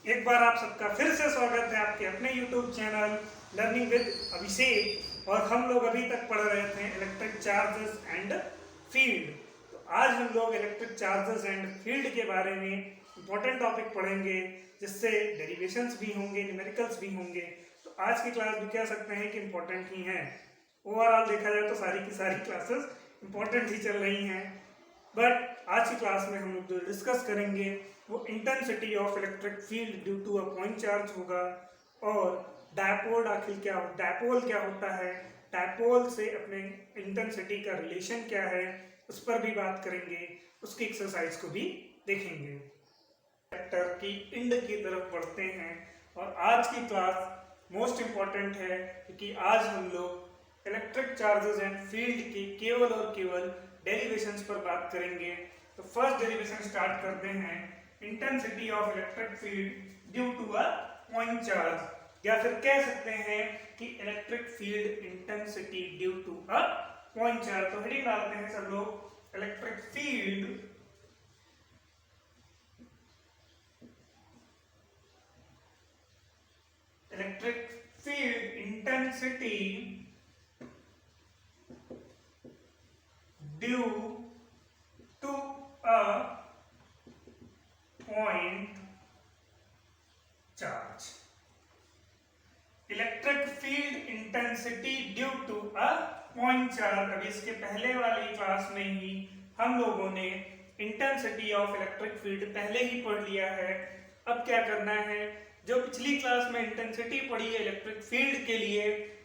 एक बार आप सबका फिर से स्वागत है आपके अपने YouTube चैनल लर्निंग विद अभिषेक। और हम लोग अभी तक पढ़ रहे थे इलेक्ट्रिक चार्जेस एंड फील्ड। तो आज हम लोग इलेक्ट्रिक चार्जेस एंड फील्ड के बारे में इंपॉर्टेंट टॉपिक पढ़ेंगे, जिससे डेरिवेशंस भी होंगे, न्यूमेरिकल्स भी होंगे। तो आज की क्लास भी कह सकते हैं कि इम्पोर्टेंट ही है। ओवरऑल देखा जाए तो सारी की सारी क्लासेस इम्पोर्टेंट ही चल रही हैं, बट आज की क्लास में हम लोग जो डिस्कस करेंगे वो intensity of electric field due to a point charge होगा। और डायपोल डायपोल क्या होता है, डायपोल से अपने इंटेंसिटी का रिलेशन क्या है, उस पर भी बात करेंगे। उसकी एक्सरसाइज को भी देखेंगे। चैप्टर की इंड की तरफ बढ़ते हैं और आज की क्लास मोस्ट इम्पॉर्टेंट है, क्योंकि आज हम लोग इलेक्ट्रिक चार्जेस एंड फील्ड की केवल और केवल डेरिवेशंस पर बात करेंगे। तो फर्स्ट डेरिवेशन स्टार्ट करते हैं, intensity of electric field due to a point charge, या फिर कह सकते हैं कि electric field intensity due to a point charge. तो हेडिंग डालते हैं सब लोग, electric field intensity due to a point charge. Electric field intensity due to a point charge. अभी इसके पहले वाली क्लास में ही हम लोगों ने इंटेंसिटी ऑफ इलेक्ट्रिक फील्ड पहले ही पढ़ लिया है। अब क्या करना है, जो पिछली क्लास में इंटेंसिटी पढ़ी है इलेक्ट्रिक फील्ड के लिए,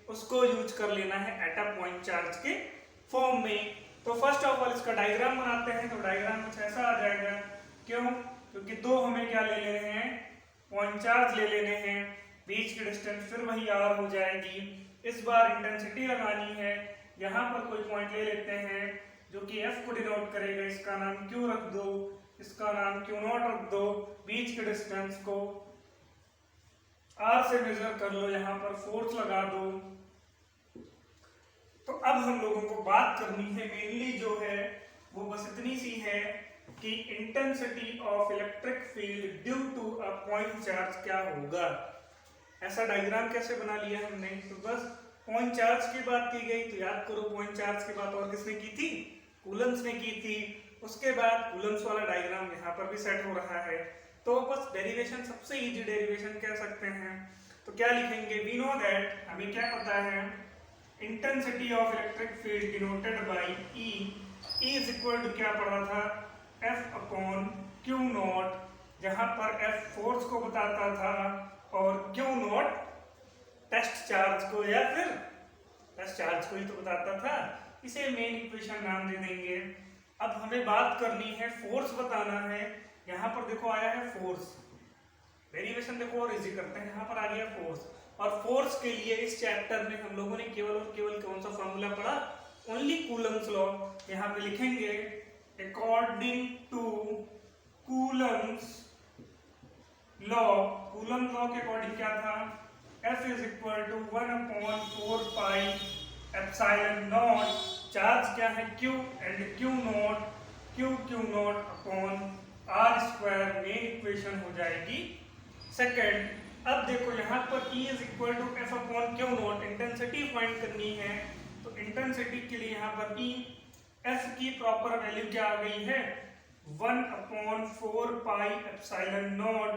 उसको यूज कर लेना है एट अ पॉइंट चार्ज के फॉर्म में। तो फर्स्ट ऑफ ऑल इसका डायग्राम बनाते हैं। तो डायग्राम कुछ ऐसा आ जाएगा। क्यों? क्योंकि दो हमें क्या ले लेने हैं, पॉइंट चार्ज ले लेने हैं। बीच की डिस्टेंस फिर वही आर हो जाएगी। इस बार इंटेंसिटी लगानी है। यहाँ पर कोई पॉइंट ले लेते हैं जो कि एफ को डिनोट करेगा। इसका नाम क्यू रख दो, इसका नाम क्यू नॉट रख दो। बीच के डिस्टेंस को आर से मेजर कर लो, यहाँ पर फोर्स लगा दो। तो अब हम लोगों को बात करनी है मेनली जो है वो बस इतनी सी है कि intensity of electric field due to a point charge क्या होगा। ऐसा डायग्राम कैसे बना लिया हमने, तो बस पॉइंट चार्ज की बात की गई। तो याद करो, पॉइंट चार्ज की बात और किसने की थी, कूलम्स ने की थी। उसके बाद कूलम्स वाला डायग्राम यहाँ पर भी सेट हो रहा है। तो बस डेरिवेशन, सबसे इजी डेरिवेशन कह सकते हैं। तो क्या लिखेंगे, वी नो दैट, हमें क्या पता है, intensity of electric field denoted by E is equal to क्या पढ़ा था, F अपॉन क्यू नॉट, जहां पर F फोर्स को बताता था और क्यू नॉट टेस्ट चार्ज को, या फिर टेस्ट चार्ज को ही तो बताता था। इसे मेन इक्वेशन नाम दे देंगे। अब हमें बात करनी है, फोर्स बताना है। यहाँ पर देखो आया है फोर्स, डेरिवेशन देखो और इजी करते हैं। यहाँ पर आ गया फोर्स, और फोर्स के लिए इस चैप्टर में हम लोगों ने केवल और केवल कौन सा फॉर्मूला पढ़ा, ओनली कूलम्स लॉ। यहाँ पे लिखेंगे according to Coulomb's law. Coulomb law के अकॉर्डिंग क्या था, F is equal to 1/4 pi epsilon naught. Charge क्या है, Q, and Q naught upon R square. Main equation हो जाएगी सेकंड। अब देखो यहाँ पर E is equal to F upon q naught, intensity find करनी है। तो इंटेंसिटी के लिए यहाँ पर E, F की प्रॉपर वैल्यू क्या आ गई है, 1/4 pi epsilon naught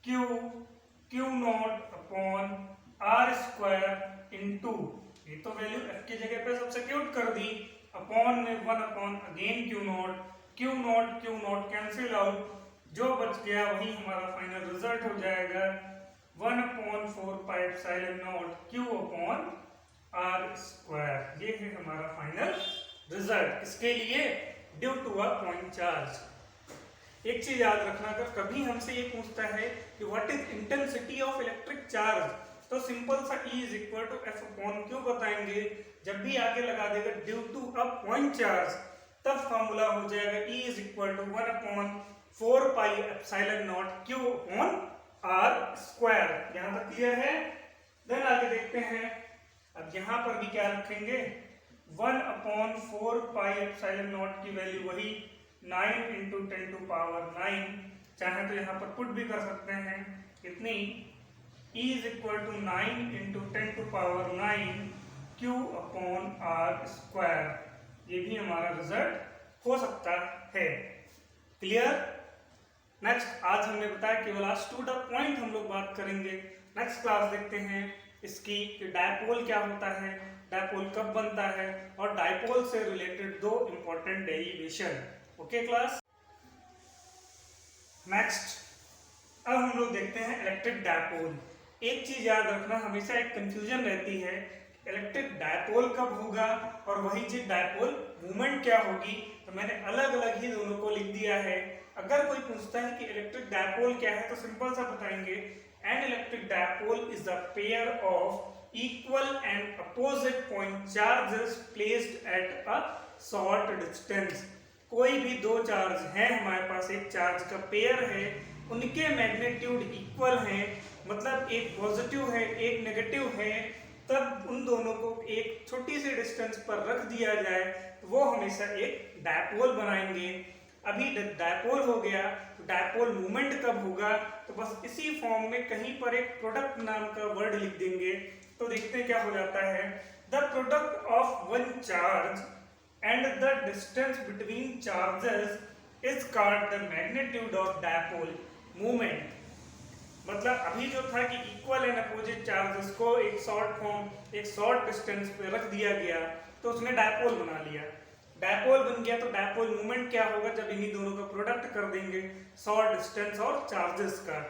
Q not upon R square into, ये तो वैल्यू F की जगह पे सब्स्टिट्यूट कर दी, अपॉन में 1 upon again Q not cancel out, जो बच गया वही हमारा फाइनल रिजल्ट हो जाएगा, 1/4 pi epsilon naught q upon R square. ये है हमारा फाइनल रिजल्ट। इसके लिए due to a point charge. एक चीज याद रखना, अगर कभी हमसे ये पूछता है कि what is intensity of electric charge, तो सिंपल सा E is equal to F upon q बताएंगे। जब भी आगे लगा देगा due to a point charge, तब फॉर्मूला हो जाएगा E is equal to 1/4 pi epsilon naught q upon R square. यहां तक क्लियर है? देन आगे देखते हैं। अब यहां पर भी क्या रखेंगे, 1/4 पाई एप्सिलॉन नॉट की वैल्यू वही 9 × 10⁹ चाहे तो यहाँ पर पुट भी कर सकते हैं, कितनी, E is equal to 9 into 10 to power 9 Q upon R square. ये भी हमारा रिजल्ट हो सकता है। क्लियर। नेक्स्ट, आज हमने बताया केवल आज टू द पॉइंट हम लोग बात करेंगे। नेक्स्ट क्लास देखते हैं इसकी कि डायपोल क्या होता है, डायपोल कब बनता है, और डायपोल से रिलेटेड दो important derivation. Okay class. Next, अब हम लोग देखते हैं इलेक्ट्रिक डायपोल। एक चीज याद रखना, हमेशा एक कंफ्यूजन रहती है इलेक्ट्रिक डायपोल कब होगा और वही चीज डायपोल मूवमेंट क्या होगी। तो मैंने अलग अलग ही दोनों को लिख दिया है। अगर कोई पूछता है कि इलेक्ट्रिक डायपोल क्या है तो सिंपल सा बताएंगे, N electric dipole is the pair of equal and opposite point charges placed at a short distance. कोई भी दो चार्ज हैं हमारे पास, एक चार्ज का पेयर है, उनके मैग्नीट्यूड इक्वल हैं, मतलब एक पॉजिटिव है एक नेगेटिव है, तब उन दोनों को एक छोटी सी डिस्टेंस पर रख दिया जाए तो वो हमेशा एक डायपोल बनाएंगे। अभी डायपोल हो गया तो डायपोल मूवमेंट कब होगा, तो बस इसी फॉर्म में कहीं पर एक प्रोडक्ट नाम का वर्ड लिख देंगे। तो देखते हैं क्या हो जाता है, the product of one charge and the distance between charges is called the magnitude of dipole moment। मतलब अभी जो था कि इक्वल एंड अपोजिट चार्जेस को एक शॉर्ट डिस्टेंस पे रख दिया गया तो उसने डायपोल बना लिया। डायपोल बन गया तो डायपोल मूवमेंट क्या होगा, जब इन्हीं दोनों का प्रोडक्ट कर देंगे शॉर्ट डिस्टेंस और चार्जेस का।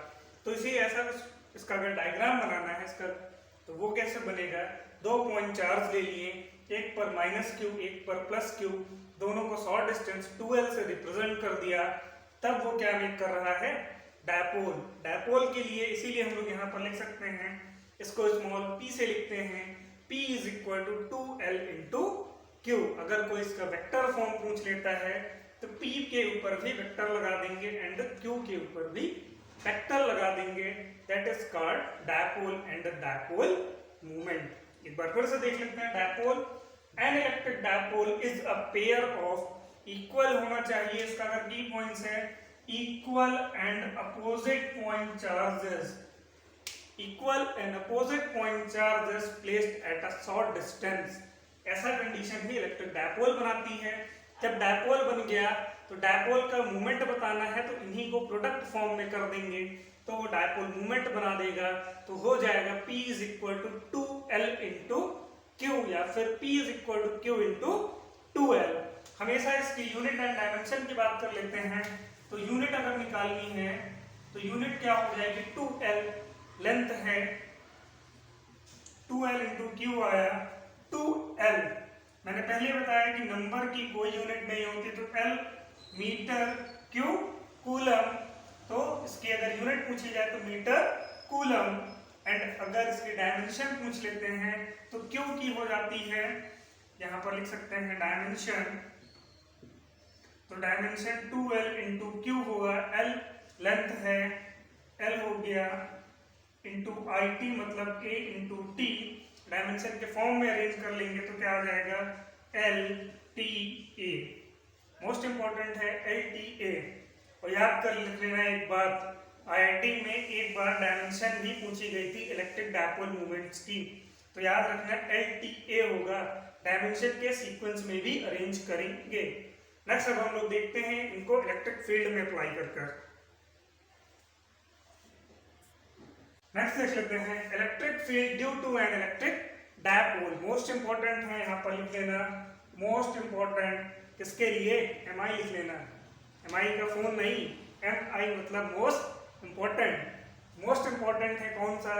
तो इसी ऐसा इसका अगर डायग्राम बनाना है इसका, तो वो कैसे बनेगा, दो पॉइंट चार्ज ले लिए, एक पर माइनस क्यू एक पर प्लस क्यू, दोनों को शॉर्ट डिस्टेंस 2l से रिप्रेजेंट कर दिया, तब वो क्या मेक कर रहा है, डायपोल। डायपोल के लिए इसीलिए हम लोग यहाँ पर लिख सकते हैं, इसको स्मॉल p से लिखते हैं, p is equal to 2l into q. अगर कोई इसका वेक्टर फॉर्म पूछ लेता है तो p के ऊपर भी वेक्टर लगा देंगे एंड q के ऊपर भी वेक्टर लगा देंगे, that is called dipole and dipole movement. एक बार फिर से देख लेते हैं, dipole, N electric dipole is a pair of, equal होना चाहिए इसका अगर की पॉइंट्स है, equal and opposite point charges, equal and opposite point charges placed at a short distance. ऐसा कंडीशन ही इलेक्ट्रिक डायपोल बनाती है। जब डायपोल बन गया तो डायपोल का मूवमेंट बताना है तो इन्हीं को प्रोडक्ट फॉर्म में कर देंगे तो वो डायपोल मूवमेंट बना देगा। तो हो जाएगा P is equal to 2l into q, या फिर P is equal to q into 2l। हमेशा इसकी यूनिट एंड डायमेंशन की बात कर लेते हैं। तो यूनिट अगर निकालनी है तो यूनिट क्या हो जाएगी, 2l लेंथ है, 2l इंटू क्यू आया 2l। मैंने पहले बताया कि नंबर की कोई यूनिट नहीं होती, तो l मीटर, क्यू कूलम, तो इसकी अगर यूनिट पूछी जाए तो मीटर कूलम, एंड अगर इसकी डायमेंशन पूछ लेते हैं तो क्यू की हो जाती है, यहाँ पर लिख सकते हैं डायमेंशन, तो डायमेंशन 2l इंटू क्यू होगा, l लेंथ है, l हो गया इंटू IT मतलब a इंटू t, डायमेंशन के फॉर्म में अरेंज कर लेंगे तो क्या आ जाएगा, LTA। मोस्ट इंपॉर्टेंट है LTA। और याद कर लेना एक बात, IIT में एक बार डायमेंशन भी पूछी गई थी इलेक्ट्रिक डायपोल मूवमेंट्स की, तो याद रखना LTA होगा, डायमेंशन के सीक्वेंस में भी अरेंज करेंगे। नेक्स्ट अब हम लोग देखते हैं इनको इलेक्ट्रिक फील्ड में अप्लाई कर। नेक्स्ट देख लेते हैं electric field due to an electric dipole. Most important है, यहाँ पर लिख लेना मोस्ट इंपॉर्टेंट, किसके लिए, MI लिख लेना, MI का फोन नहीं, MI मतलब मोस्ट इंपॉर्टेंट। मोस्ट इंपॉर्टेंट है कौन सा,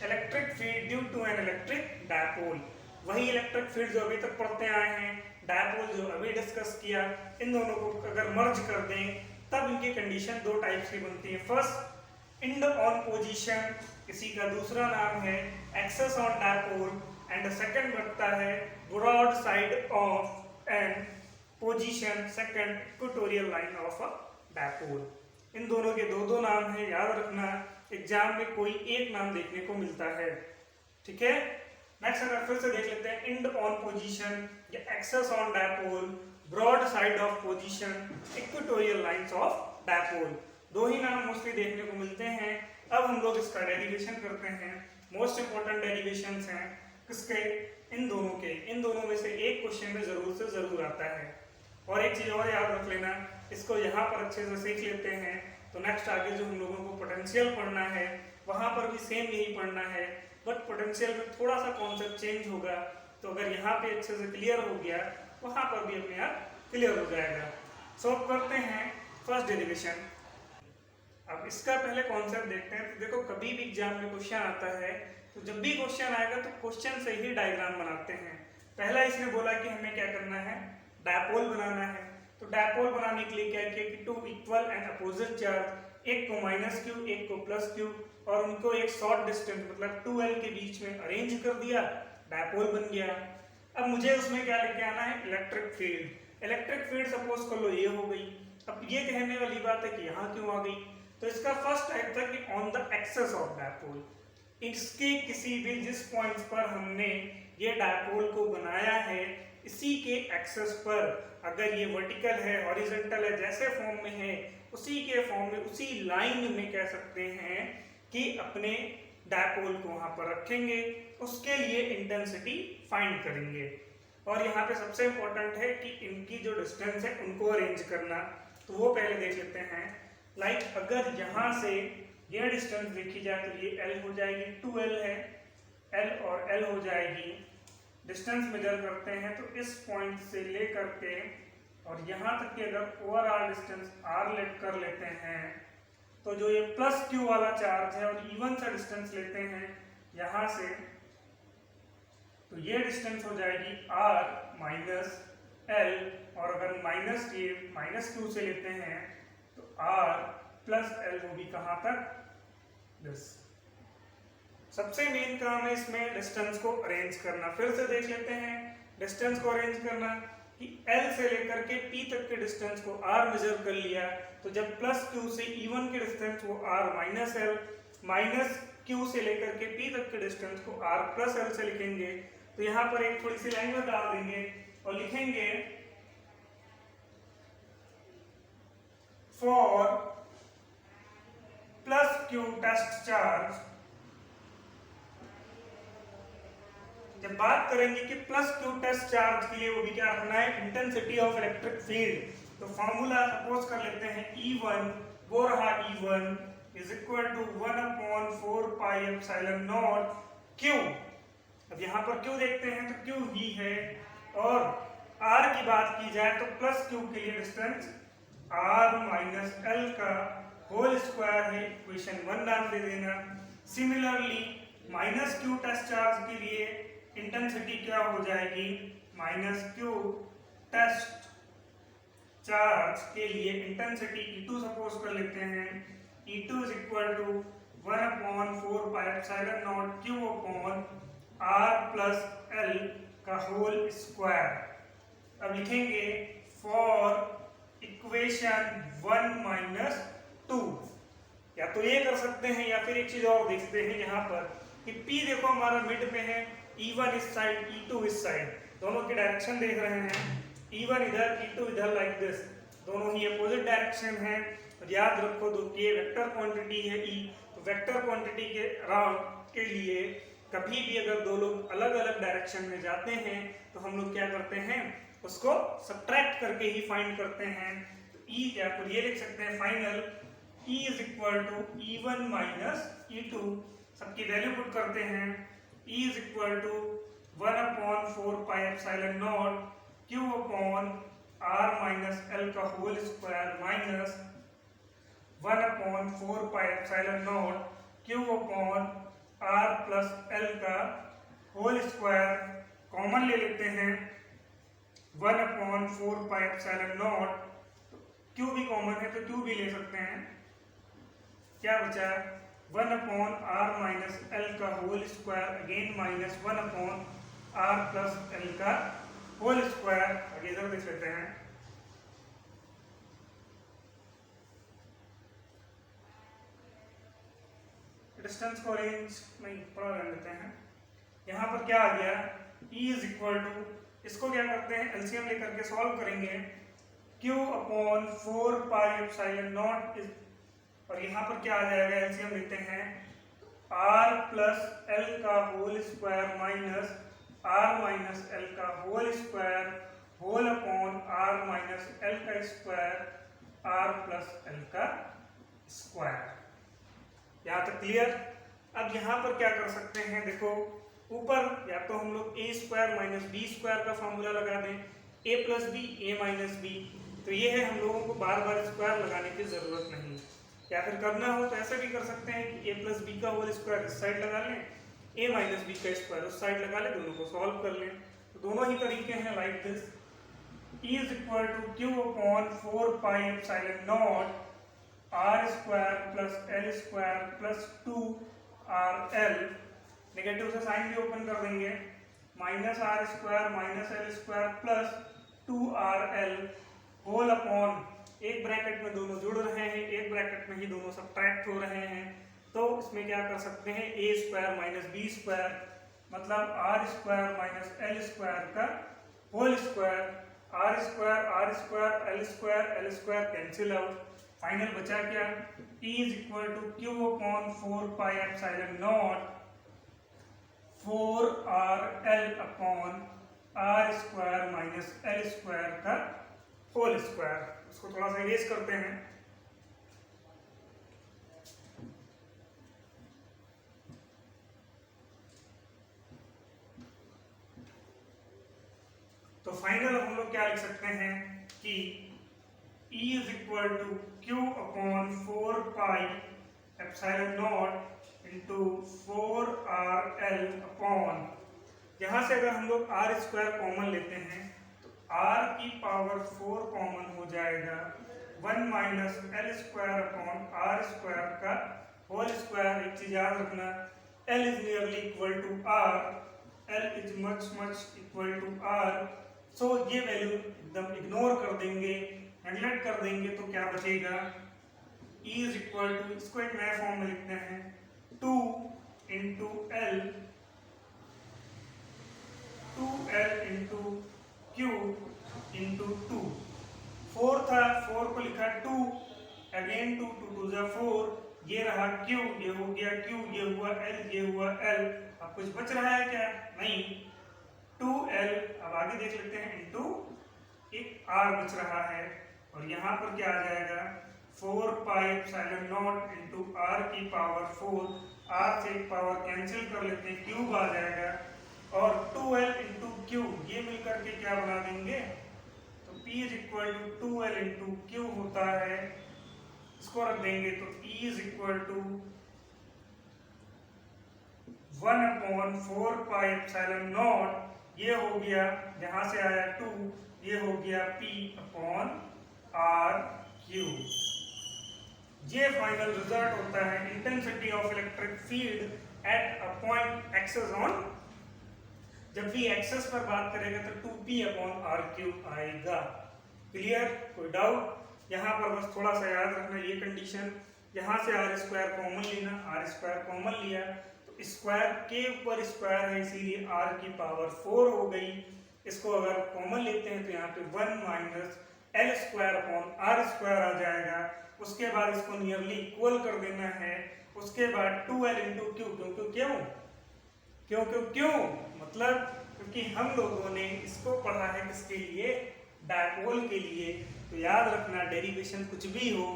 electric field due to an electric dipole. वही इलेक्ट्रिक फील्ड जो अभी तक पढ़ते आए हैं, डायपोल जो अभी डिस्कस किया, इन दोनों को अगर मर्ज कर दें तब इनकी कंडीशन दो टाइप्स की बनती है। फर्स्ट इंड ऑन पोजीशन, किसी का दूसरा नाम है axis on dipole, and second बनता है broadside of end position second equatorial line of a dipole. इन दोनों के दो दो नाम है, याद रखना, एग्जाम में कोई एक नाम देखने को मिलता है, ठीक है। नेक्स्ट अगर फिर से देख लेते हैं, इंड ऑन पोजीशन या axis on dipole, broadside of position, equatorial lines of dipole. दो ही नाम मोस्टली देखने को मिलते हैं, अब हम लोग इसका डेरिवेशन करते हैं। मोस्ट इंपॉर्टेंट डेरिवेशंस हैं किसके, इन दोनों में से एक क्वेश्चन में जरूर से जरूर आता है। और एक चीज और याद रख लेना, इसको यहाँ पर अच्छे से सीख लेते हैं तो नेक्स्ट आगे जो हम लोगों को पोटेंशियल पढ़ना है वहां पर भी सेम यही पढ़ना है, बट पोटेंशियल में थोड़ा सा कॉन्सेप्ट चेंज होगा। तो अगर यहाँ पे अच्छे से क्लियर हो गया वहां पर भी अपने आप क्लियर हो जाएगा। सॉल्व करते हैं फर्स्ट डेरिवेशन। अब इसका पहले कॉन्सेप्ट देखते हैं। तो देखो कभी भी एग्जाम में क्वेश्चन आता है तो जब भी क्वेश्चन आएगा तो क्वेश्चन से ही डायग्राम बनाते हैं। पहला इसने बोला कि हमें क्या करना है, डायपोल बनाना है। तो डायपोल बनाने के लिए क्या किया कि two equal and opposite charge, एक को माइनस क्यू एक को प्लस क्यू, और उनको एक शॉर्ट डिस्टेंस मतलब 2l के बीच में अरेंज कर दिया, डायपोल बन गया। अब मुझे उसमें क्या लेके आना है, electric field. Electric field suppose कर लो ये हो गई। अब ये कहने वाली बात है कि यहाँ क्यों आ गई, तो इसका फर्स्ट टाइप था कि on the axis of dipole, इसके किसी भी जिस पॉइंट पर हमने ये डायपोल को बनाया है इसी के एक्सेस पर, अगर ये वर्टिकल है हॉरिजॉन्टल है जैसे फॉर्म में है उसी के फॉर्म में उसी लाइन में कह सकते हैं कि अपने डायपोल को वहां पर रखेंगे, उसके लिए इंटेंसिटी फाइंड करेंगे। और यहाँ पे सबसे इंपॉर्टेंट है कि इनकी जो डिस्टेंस है उनको अरेंज करना, तो वो पहले देख लेते हैं। लाइक अगर यहाँ से ये डिस्टेंस देखी जाए तो ये L हो जाएगी, 2L है, L और L हो जाएगी। डिस्टेंस मेजर करते हैं तो इस पॉइंट से लेकर के और यहाँ तक कि अगर ओवरऑल डिस्टेंस R लेट कर लेते हैं तो जो ये प्लस Q वाला चार्ज है और इवन सा डिस्टेंस लेते हैं यहाँ से, तो ये डिस्टेंस हो जाएगी R माइनस L, और अगर माइनस Q से लेते हैं तो R प्लस L होगी कहाँ तक, दिस। सबसे मेन काम है इसमें डिस्टेंस को अरेंज करना। फिर से देख लेते हैं डिस्टेंस को अरेंज करना कि L से लेकर के P तक के डिस्टेंस को R मेजर कर लिया, तो जब प्लस Q से E1 के डिस्टेंस को R minus L, minus Q से लेकर के P तक के डिस्टेंस को R प्लस L से लिखेंगे। तो यहाँ पर एक थोड़ी सी लैंग्वेज डाल देंगे और लिखेंगे for plus Q test charge. जब बात करेंगे कि प्लस Q टेस्ट चार्ज के लिए वो भी क्या रखना है, इंटेंसिटी ऑफ इलेक्ट्रिक फील्ड। तो फॉर्मूला सपोज कर लेते हैं E1, वो रहा E1 is equal to 1/4 pi epsilon not Q। अब यहाँ पर Q देखते हैं तो Q ही है, और R की बात की जाए तो प्लस Q के लिए डिस्टेंस R माइनस L का होल स्क्वायर है, इक्वेशन 1 नाम दे देना। Similarly minus Q test charge के लिए इंटेंसिटी क्या हो जाएगी, माइनस Q टेस्ट चार्ज के लिए इंटेंसिटी E2 सपोज कर लेते हैं। E2 is equal to 1/4 pi epsilon not Q upon R plus L का होल स्क्वायर। अब लिखेंगे फॉर इक्वेशन 1 माइनस 2, या तो ये कर सकते हैं या फिर एक चीज और देखते हैं यहाँ पर कि P देखो हमारा मिड में है, E1 इस साइड E2 इस साइड, दोनों की डायरेक्शन देख रहे हैं, E1 इधर E2 इधर, लाइक दिस, दोनों ही अपोजिट डायरेक्शन है। और याद रखो दो कि वेक्टर क्वांटिटी है E, तो वेक्टर क्वांटिटी के अराउंड के लिए कभी भी अगर दो लोग अलग अलग डायरेक्शन में जाते हैं तो हम लोग क्या करते हैं, उसको सब्ट्रैक्ट करके ही फाइंड करते हैं। तो E या फिर ये लिख सकते हैं final E is equal to E1 minus E2, सबकी वैल्यू पुट करते हैं। E is equal to 1/4 pi epsilon not Q upon R minus L का whole square minus 1/4 pi epsilon not Q upon R plus L का whole square. Common ले लेते हैं 1/4 pi epsilon not, Q भी common है तो Q भी ले सकते हैं। क्या बचा, 1/R माइनस L का whole square again minus 1/R plus L का होल स्क्वायर। आगे इधर देख लेते हैं, डिस्टेंस को अरेंज नहीं थोड़ा रख लेते हैं। यहाँ पर क्या आ गया, E इज इक्वल टू, इसको क्या करते हैं एलसीएम लेकर के सॉल्व करेंगे, Q upon 4 pi epsilon not और यहाँ पर क्या आ जाएगा, एलसीएम लेते हैं r प्लस एल का whole square minus r minus L का whole square whole upon r minus L का स्क्वायर r प्लस एल का स्क्वायर। यहाँ तक क्लियर। अब यहाँ पर क्या कर सकते हैं, देखो ऊपर या तो हम लोग a square minus B square का फॉर्मूला लगा दें, a plus B A minus B, तो ये है, हम लोगों को बार बार स्क्वायर लगाने की जरूरत नहीं। या फिर करना हो तो ऐसा भी कर सकते हैं कि a प्लस बी का होल स्क्वायर इस साइड लगा लें, a माइनस बी का स्क्वायर उस साइड लगा लें, दोनों को सॉल्व कर लें। तो दोनों ही तरीके हैं like this, E is equal to Q upon 4 pi epsilon naught r square plus L square plus 2rl, negative से साइन भी ओपन कर देंगे, minus R square minus L square plus 2rl whole upon, एक bracket में दोनों जुड़ रहे हैं, एक ब्रैकेट में ही दोनों सब्ट्रैक्ट हो रहे हैं, तो इसमें क्या कर सकते हैं, a square minus B square मतलब r square minus L square का whole square, r square L square cancel out, final बचा क्या, E is equal to Q upon 4 pi epsilon naught 4rl upon r square minus L square का whole square. इसको थोड़ा सा erase करते हैं, तो फाइनल हम लोग क्या लिख सकते हैं कि E is equal to Q upon 4 pi epsilon naught into 4rl upon, यहाँ से अगर हम लोग r स्क्वायर कॉमन लेते हैं तो r की पावर 4 कॉमन हो जाएगा, 1 minus L square upon r square का होल स्क्वायर। एक चीज याद रखना, l is nearly equal to r, l is much much equal to r, so ये वैल्यू एकदम इग्नोर कर देंगे, नेगलेक्ट कर देंगे, तो क्या बचेगा, E इज इक्वल टू, इसको एक नया फॉर्म में लिखते हैं 2 into L, 2l into Q into 2, 4 था, 4 को लिखा 2, अगेन 2, 2 टू जा 4, ये रहा q, ये हो गया q, ये हुआ l, ये हुआ l। अब कुछ बच रहा है क्या, नहीं, 2l, अब आगे देख लेते हैं, इंटू एक r बच रहा है, और यहाँ पर क्या आ जाएगा, 4 pi epsilon naught into r की पावर 4, r से एक पावर कैंसिल कर लेते हैं, क्यूब आ जाएगा, और 2l इंटू क्यू, ये मिलकर के क्या बना देंगे, तो p is equal to 2l into q होता है, इसको रख देंगे, तो E is equal to 1 upon 4 pi epsilon naught, ये हो गया, यहाँ से आया 2, ये हो गया p अपॉन r क्यूब। ये फाइनल रिजल्ट होता है intensity of electric field at a point axis on, जब भी एक्सेस पर बात करेगा तो 2p अपॉन r क्यूब आएगा। क्लियर, कोई डाउट, यहाँ पर बस थोड़ा सा याद रखना ये कंडीशन, यहाँ से r स्क्वायर कॉमन लेना, r स्क्वायर कॉमन लिया तो स्क्वायर के ऊपर स्क्वायर है, इसीलिए r की पावर 4 हो गई, इसको अगर कॉमन लेते हैं तो यहाँ पे 1 minus L square upon r square आ जाएगा, उसके बाद इसको नियरली इक्वल कर देना है, उसके बाद 2l इंटू क्यू, क्यों मतलब क्योंकि हम लोगों ने इसको पढ़ा है किसके लिए, डायपोल के लिए। तो याद रखना, डेरिवेशन कुछ भी हो,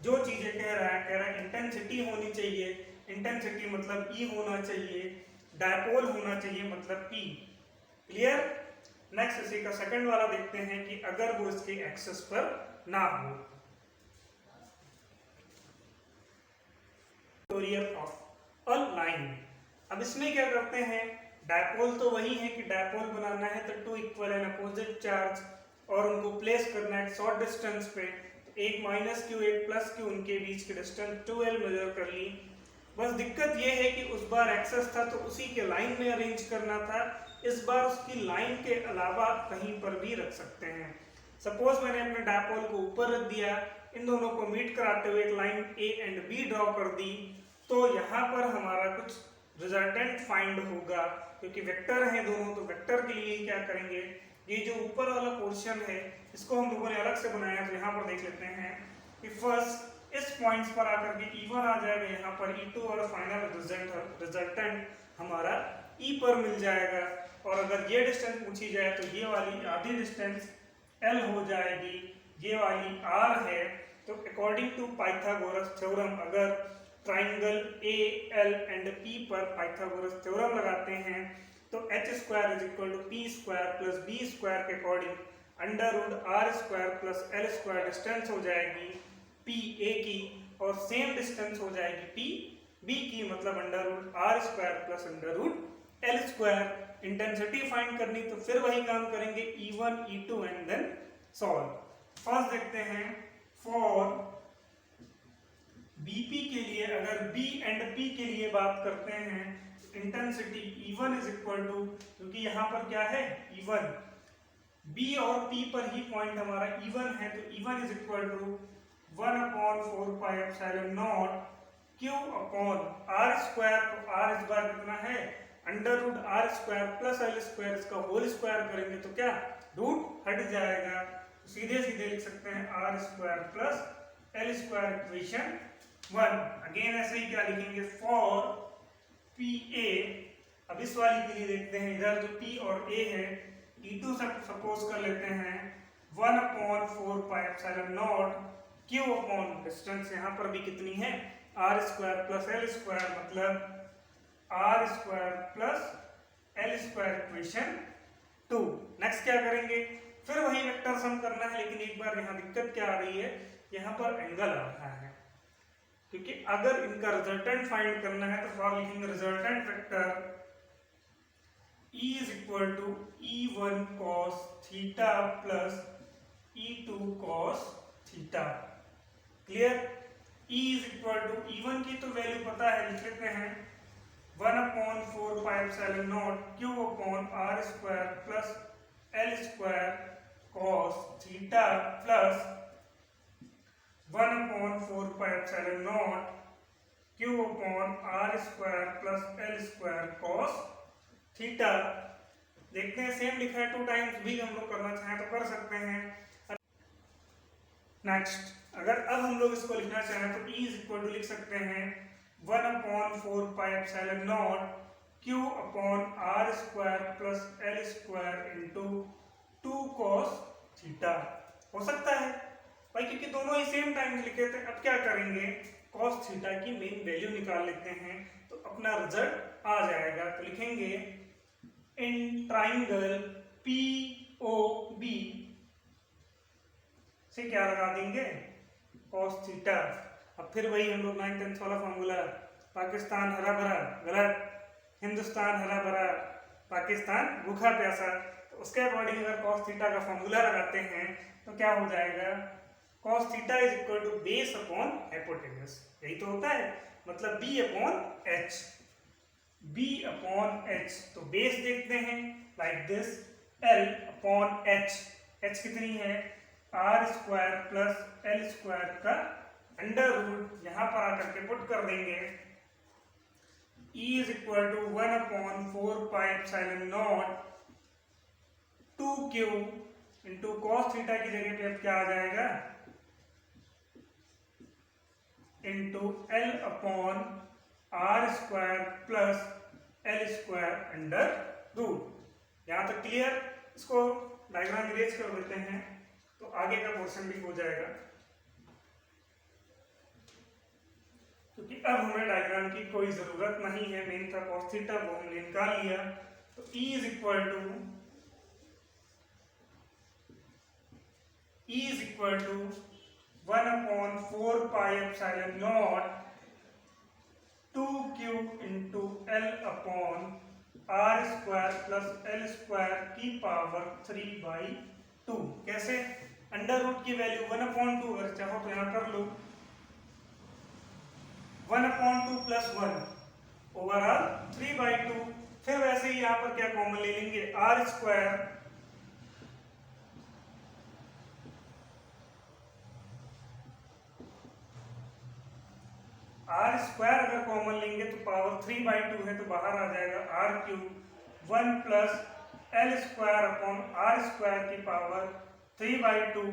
जो चीजें कह रहा है इंटेंसिटी होनी चाहिए, इंटेंसिटी मतलब E होना चाहिए, डायपोल होना चाहिए मतलब P। क्लियर। नेक्स्ट इसी का सेकंड वाला देखते हैं कि अगर वो इसके एक्सेस पर ना हो, ऑफ अ लाइन। अब इसमें क्या करते हैं, डायपोल तो वही है कि डायपोल बनाना है तो 2 इक्वल एंड अपोजिट चार्ज और उनको प्लेस करना है शॉर्ट डिस्टेंस पे, तो एक माइनस क्यू एक प्लस क्यू, उनके बीच की डिस्टेंस 2l मेजर कर ली। बस दिक्कत ये है कि उस बार एक्सेस था तो उसी के लाइन में अरेंज करना था, इस बार उसकी लाइन के अलावा कहीं पर भी रख सकते हैं। सपोज मैंने अपने डायपोल को ऊपर रख दिया, इन दोनों को मीट कराते हुए एक line A and B draw कर दी, तो यहाँ पर हमारा कुछ रिजल्टेंट फाइंड होगा, क्योंकि वेक्टर हैं दोनों, तो वेक्टर के लिए क्या करेंगे, ये जो ऊपर वाला पोर्शन है इसको हम लोगों ने अलग से बनाया, तो यहाँ पर देख लेते हैं कि फर्स्ट इस पॉइंट्स पर आकर के E1 आ जाएगा यहाँ पर, E2 और फाइनल रिजल्टेंट हमारा E पर मिल जाएगा। और अगर ये डिस्टेंस पूछी जाए तो ये वाली आधी डिस्टेंस L हो जाएगी, ये वाली R है। तो अकॉर्डिंग टू पाइथागोरस थ्योरम, अगर ट्राइंगल AL एंड P पर पाइथागोरस थ्योरम लगाते हैं तो h² is equal to p² plus b² के according √r² plus l² distance हो जाएगी p a की, और सेम डिस्टेंस हो जाएगी p b की, मतलब √r² plus √l²। Intensity find करनी तो फिर वही काम करेंगे, E1 E2 and then solve. First देखते हैं फॉर BP के लिए, अगर B एंड P के लिए बात करते हैं, intensity E1 is equal to, क्योंकि यहाँ पर क्या है E1, B और P पर ही पॉइंट हमारा E1 है, तो E1 is equal to 1/4 pi epsilon not Q upon r²। तो r इस बार कितना है √r² प्लस l², इसका होल स्क्वायर करेंगे तो क्या रूट हट जाएगा, तो सीधे सीधे लिख सकते हैं r² plus l² equation 1। Again ऐसे ही क्या लिखेंगे फॉर PA। अब इस वाली के लिए देखते हैं, इधर जो P और A है, E2 सपोज कर लेते हैं 1/4 pi epsilon not Q upon distance यहाँ पर भी कितनी है r² प्लस l², मतलब r² plus l² equation 2। Next क्या करेंगे, फिर वही वेक्टर सम करना है, लेकिन एक बार यहाँ दिक्कत क्या आ रही है, यहाँ पर एंगल आ रहा है, क्योंकि अगर इनका रिजल्टेंट फाइंड करना है तो फॉर लिखेंगे resultant vector E is equal to E1 cos theta plus E2 cos theta. Clear? E is equal to, E1 की तो वैल्यू पता है, लिख लेते हैं 1/4 pi epsilon not Q upon r² plus l² cos theta plus 1/4 pi epsilon not Q upon r² plus l² cos theta. देखते हैं same लिखा है 2 टाइम्स, भी हम लोग करना चाहें तो कर सकते हैं। नेक्स्ट, अगर अब हम लोग इसको लिखना चाहें तो E इज इक्वल टू लिख सकते हैं 1/4 pi epsilon not Q upon r² plus l² into 2 cos theta. हो सकता है भाई, क्योंकि दोनों ही सेम टाइम लिखे थे। अब क्या करेंगे, cos थीटा की मेन वैल्यू निकाल लेते हैं तो अपना रिजल्ट आ जाएगा। तो लिखेंगे इन ट्राइंगल POB से क्या लगा देंगे cos थीटा। अब फिर वही हम लोग 9th 10th वाला फॉर्मूला, पाकिस्तान हरा भरा गलत, हिंदुस्तान हरा भरा पाकिस्तान भूखा प्यासा। तो उसके अकॉर्डिंग अगर cos थीटा का फॉर्मूला लगाते हैं तो क्या हो जाएगा, cos theta is equal to base upon hypotenuse. यही तो होता है, मतलब b upon h, b upon h। तो बेस देखते हैं like this, l upon h, h कितनी है r² प्लस l² का अंडर रूट, यहाँ पर आकर के पुट कर देंगे। E is equal to 1/4 pi epsilon naught 2Q into cos theta की जगह पे अब क्या आ जाएगा into L upon r² plus l² under root. यहाँ तक क्लियर? इसको डायग्राम इरेज कर देते हैं तो आगे का पोर्शन भी हो जाएगा, क्योंकि अब हमें डायग्राम की कोई जरूरत नहीं है। मेन था cos थीटा, वो हमने निकाल लिया। तो E is equal to 1/4 pi epsilon naught 2Q into L upon r² plus l² की पावर 3/2। कैसे? अंडर रूट की वैल्यू 1/2, अगर चाहो तो यहाँ कर लो 1/2 प्लस 1 ओवरऑल 3/2। फिर वैसे ही यहाँ पर क्या कॉमन ले लेंगे, r² अगर कॉमन लेंगे तो पावर 3/2 है तो बाहर आ जाएगा r³ 1 plus l² upon r² की पावर 3/2।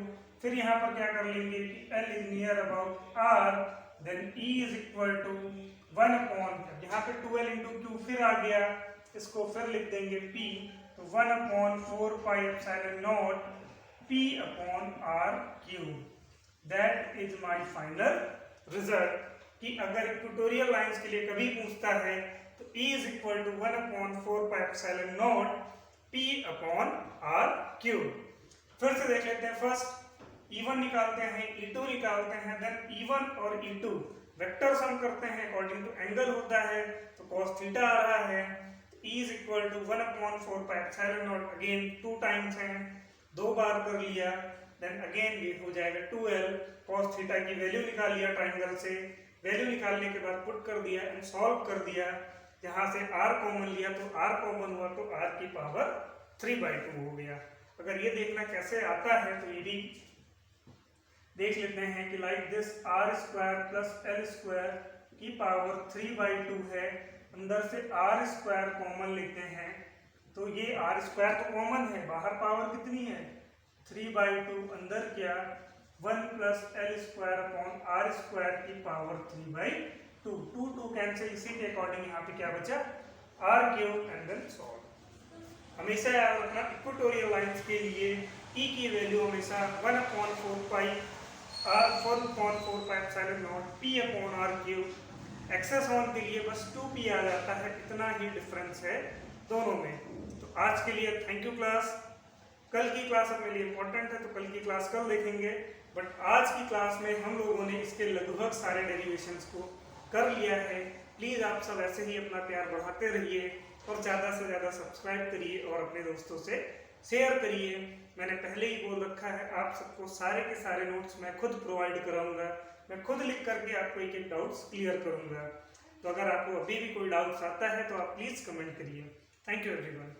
फिर यहाँ पर क्या कर लेंगे कि L is near about R, then E is equal to 1 upon, यहाँ पे 2L इंटू क्यू फिर आ गया, इसको फिर लिख देंगे P, तो 1 upon 4 pi epsilon naught P upon R cube. That is my final result. कि अगर इक्वेटोरियल लाइंस के लिए कभी पूछता है तो E is equal to 1 upon 4 pi epsilon naught P upon R cube. फिर से देख लेते हैं, फर्स्ट E1 निकालते हैं, E2 निकालते हैं, देन E1 और E2 वेक्टर सम करते हैं, अकॉर्डिंग टू एंगल होता है, तो cos थीटा आ रहा है। E is equal to 1 upon 4 pi epsilon naught, again 2 times है, 2 बार कर लिया, देन अगेन ये हो जाएगा 2L, cos थीटा की वैल्यू निकाल लिया ट्राइंगल से, वैल्यू निकालने के बाद पुट कर दिया एंड सॉल्व कर दिया, यहाँ से R कॉमन लिया तो R कॉमन हुआ तो R की पावर 3/2 हो गया। अगर ये देखना कैसे आता है तो ये भी देख लेते हैं कि like this R square plus L square की पावर 3/2 है, अंदर से R स्क्वायर कॉमन लेते हैं तो ये R स्क्वायर तो कॉमन है, बाहर पावर कितनी है 3/2, अंदर क्या 1 plus L square upon R square की पावर 3/2, 2 कैंसिल, इसी के अकॉर्डिंग यहाँ पे क्या बचा R cube and then solve. हमेशा याद रखना इक्वेटोरियल लाइंस के लिए E की वैल्यू हमेशा 1 upon 4 pi epsilon naught P upon R cube. Access on के लिए बस 2P आ जाता है, इतना ही डिफरेंस है दोनों में। तो आज के लिए थैंक यू क्लास। कल की क्लास अपने लिए इम्पोर्टेंट है तो कल की क्लास कल देखेंगे, बट आज की क्लास में हम लोगों ने इसके लगभग सारे डेरिवेशंस को कर लिया है। प्लीज़ आप सब ऐसे ही अपना प्यार बढ़ाते रहिए और ज़्यादा से ज़्यादा सब्सक्राइब करिए और अपने दोस्तों से शेयर करिए। मैंने पहले ही बोल रखा है, आप सबको सारे के सारे नोट्स मैं खुद प्रोवाइड कराऊंगा, मैं खुद लिख करके आपको एक एक डाउट्स क्लियर करूंगा। तो अगर आपको अभी भी कोई डाउट्स आता है तो आप प्लीज़ कमेंट करिए। Thank you everyone.